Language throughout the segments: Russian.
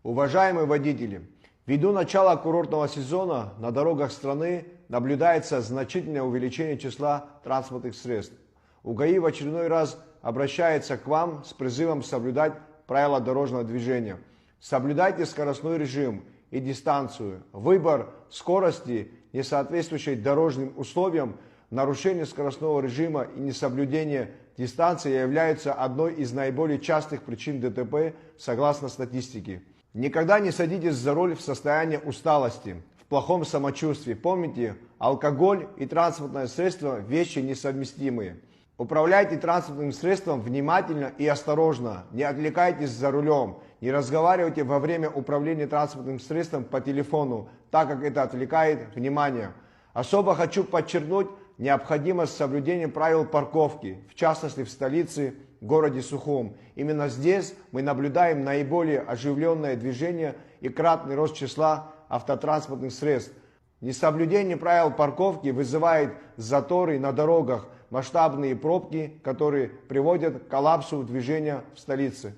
Уважаемые водители, ввиду начала курортного сезона на дорогах страны наблюдается значительное увеличение числа транспортных средств. УГАИ в очередной раз обращается к вам с призывом соблюдать правила дорожного движения. Соблюдайте скоростной режим и дистанцию. Выбор скорости, не соответствующей дорожным условиям, нарушение скоростного режима и несоблюдение дистанции являются одной из наиболее частых причин ДТП согласно статистике. Никогда не садитесь за руль в состоянии усталости, в плохом самочувствии. Помните, алкоголь и транспортное средство – вещи несовместимые. Управляйте транспортным средством внимательно и осторожно. Не отвлекайтесь за рулем. Не разговаривайте во время управления транспортным средством по телефону, так как это отвлекает внимание. Особо хочу подчеркнуть необходимость соблюдения правил парковки, в частности в столице, городе Сухум. Именно здесь мы наблюдаем наиболее оживленное движение и кратный рост числа автотранспортных средств. Несоблюдение правил парковки вызывает заторы на дорогах, масштабные пробки, которые приводят к коллапсу движения в столице.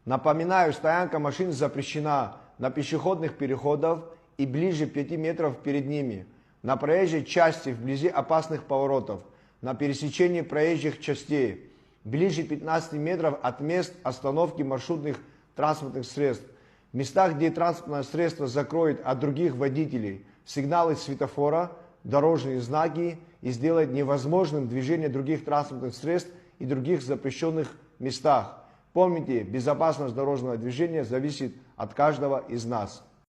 Напоминаю, стоянка машин запрещена на пешеходных переходах и ближе 5 метров перед ними, на проезжей части вблизи опасных поворотов, на пересечении проезжих частей, ближе 15 метров от мест остановки маршрутных транспортных средств, в местах, где транспортное средство закроет от других водителей сигналы светофора, дорожные знаки и сделает невозможным движение других транспортных средств и других запрещенных местах. Помните, безопасность дорожного движения зависит от каждого из нас.